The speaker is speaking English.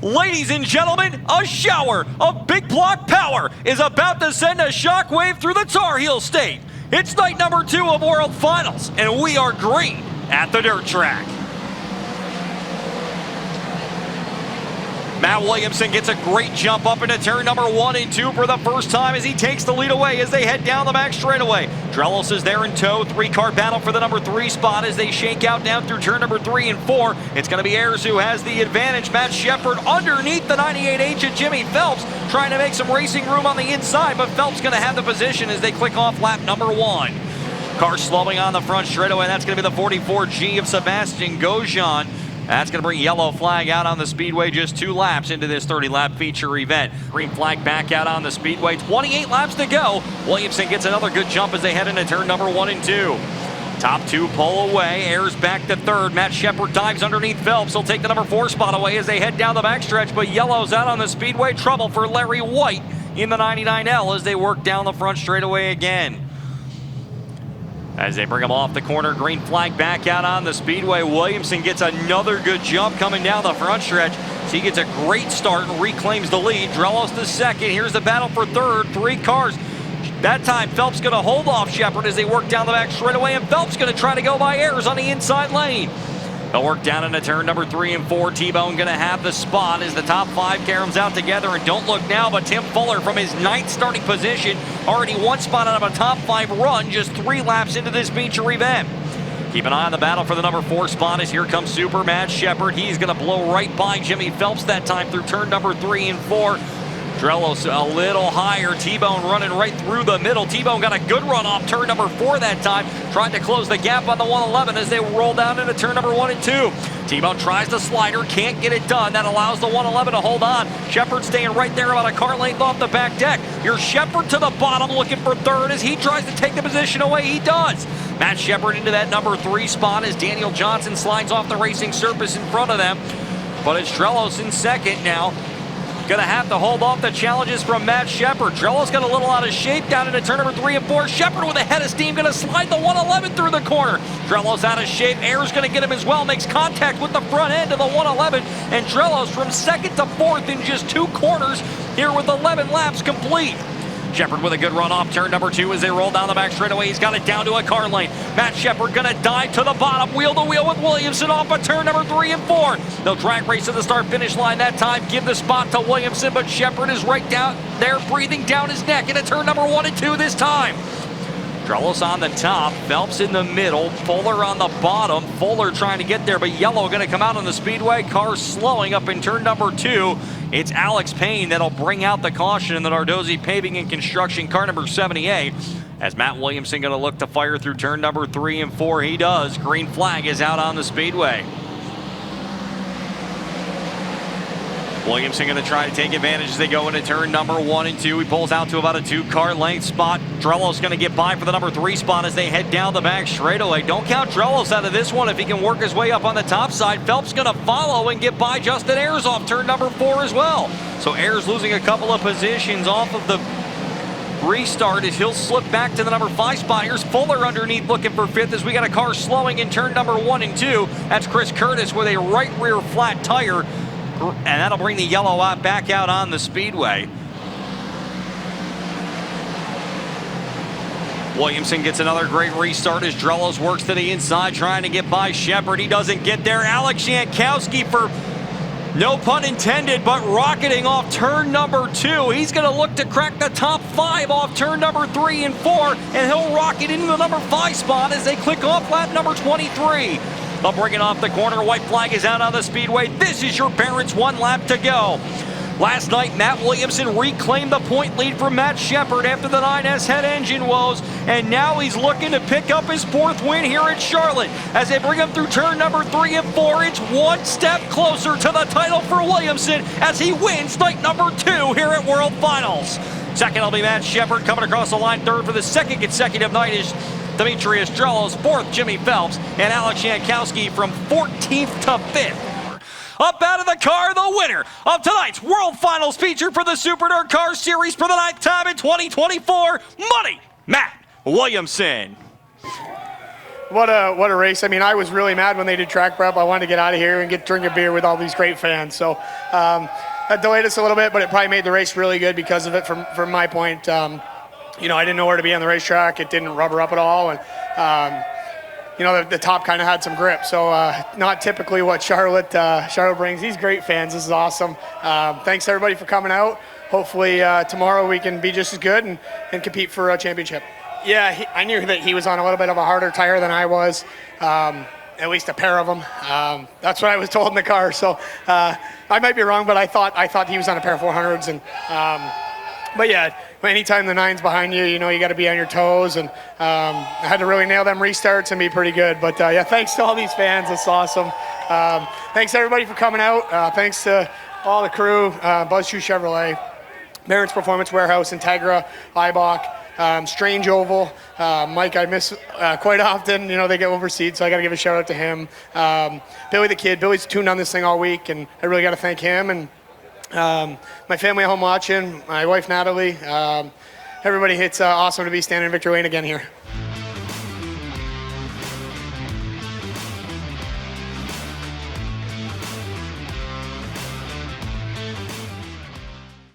Ladies and gentlemen, a shower of big block power is about to send a shockwave through the Tar Heel State. It's night number 2 of World Finals, and we are green at the dirt track. Matt Williamson gets a great jump up into turn number 1 and 2 for the first time as he takes the lead away as they head down the back straightaway. Drelos is there in tow. 3-car battle for the number 3 spot as they shake out down through turn number 3 and 4. It's going to be Ayers who has the advantage. Matt Shepard underneath the 98H of Jimmy Phelps, trying to make some racing room on the inside, but Phelps going to have the position as they click off lap number 1. Car slowing on the front straightaway. That's going to be the 44G of Sebastian Gojjan. That's going to bring yellow flag out on the speedway just 2 laps into this 30-lap feature event. Green flag back out on the speedway. 28 laps to go. Williamson gets another good jump as they head into turn number 1 and 2. Top 2 pull away. Ayers back to 3rd. Matt Shepard dives underneath Phelps. He'll take the number 4 spot away as they head down the backstretch, but yellow's out on the speedway. Trouble for Larry White in the 99L as they work down the front straightaway again. As they bring him off the corner, green flag back out on the speedway. Williamson gets another good jump coming down the front stretch. So he gets a great start and reclaims the lead. Drelos to second. Here's the battle for 3rd. 3 cars. That time, Phelps going to hold off Shepard as they work down the back straightaway, and Phelps going to try to go by Ayers on the inside lane. They'll work down into turn number 3 and 4. T-Bone going to have the spot as the top 5 caroms out together. And don't look now, but Tim Fuller from his 9th starting position, already 1 spot out of a top 5 run just 3 laps into this feature event. Keep an eye on the battle for the number 4 spot as here comes Super Matt Shepard. He's going to blow right by Jimmy Phelps that time through turn number 3 and 4. Drelos a little higher. T-Bone running right through the middle. T-Bone got a good run off turn number 4 that time, trying to close the gap on the 111 as they roll down into turn number 1 and 2. T-Bone tries the slider, can't get it done. That allows the 111 to hold on. Shepard staying right there about a car length off the back deck. Here's Shepard to the bottom looking for 3rd as he tries to take the position away. He does. Matt Shepard into that number 3 spot as Daniel Johnson slides off the racing surface in front of them. But it's Drelos in 2nd now. Going to have to hold off the challenges from Matt Shepard. Drelos got a little out of shape down into turn number 3 and 4. Shepard with a head of steam going to slide the 111 through the corner. Drelos out of shape. Ayers going to get him as well. Makes contact with the front end of the 111. And Drelos from 2nd to 4th in just 2 corners here with 11 laps complete. Shepard with a good run off turn number 2 as they roll down the back straightaway. He's got it down to a car lane. Matt Shepard going to dive to the bottom, wheel to wheel with Williamson off of turn number 3 and 4. They'll drag race to the start-finish line that time, give the spot to Williamson, but Shepard is right down there breathing down his neck into turn number 1 and 2 this time. Drelos on the top, Phelps in the middle, Fuller on the bottom. Fuller trying to get there, but yellow going to come out on the speedway. Car slowing up in turn number 2. It's Alex Payne that'll bring out the caution in the Nardozzi Paving and Construction car number 78. As Matt Williamson going to look to fire through turn number 3 and 4. He does. Green flag is out on the speedway. Williamson going to try to take advantage as they go into turn number 1 and 2. He pulls out to about a 2-car length spot. Drelos going to get by for the number 3 spot as they head down the back straightaway. Don't count Drelos out of this one if he can work his way up on the top side. Phelps going to follow and get by Justin Ayers off turn number 4 as well. So Ayers losing a couple of positions off of the restart as he'll slip back to the number 5 spot. Here's Fuller underneath looking for 5th as we got a car slowing in turn number 1 and 2. That's Chris Curtis with a right rear flat tire. And that'll bring the yellow out back out on the speedway. Williamson gets another great restart as Drelos works to the inside trying to get by Shepard. He doesn't get there. Alex Jankowski for, no pun intended, but rocketing off turn number 2. He's going to look to crack the top 5 off turn number 3 and 4, and he'll rocket into the number 5 spot as they click off lap number 23. They'll bring it off the corner. White flag is out on the speedway. This is your Barrett's 1 lap to go. Last night, Matt Williamson reclaimed the point lead from Matt Shepard after the 9S head engine woes, and now he's looking to pick up his 4th win here at Charlotte. As they bring him through turn number 3 and 4, it's 1 step closer to the title for Williamson as he wins night number 2 here at World Finals. 2nd will be Matt Shepard coming across the line. 3rd for the 2nd consecutive night is Demetrius Drelos. 4th, Jimmy Phelps, and Alex Jankowski from 14th to 5th. Up out of the car, the winner of tonight's World Finals feature for the Super DIRTcar Series for the 9th time in 2024, Money Matt Williamson. What a race. I mean, I was really mad when they did track prep. I wanted to get out of here and drink a beer with all these great fans. So that delayed us a little bit, but it probably made the race really good because of it from my point. You know, I didn't know where to be on the racetrack. It didn't rubber up at all. And, you know, the top kind of had some grip. So not typically what Charlotte brings. These great fans. This is awesome. Thanks, everybody, for coming out. Hopefully tomorrow we can be just as good and compete for a championship. Yeah, I knew that he was on a little bit of a harder tire than I was, at least a pair of them. That's what I was told in the car. So I might be wrong, but I thought he was on a pair of 400s. And but yeah, anytime the 9's behind you, you know you got to be on your toes. And I had to really nail them restarts and be pretty good. But yeah, thanks to all these fans. It's awesome. Thanks everybody for coming out. Thanks to all the crew, BuzzShoe Chevrolet, Barron's Performance Warehouse, Integra, Ibach. Strange Oval, Mike I miss quite often. You know, they get overseed, so I got to give a shout out to him. Billy the Kid. Billy's tuned on this thing all week, and I really got to thank him. And my family at home watching, my wife Natalie. Everybody, it's awesome to be standing in Victory Lane again here.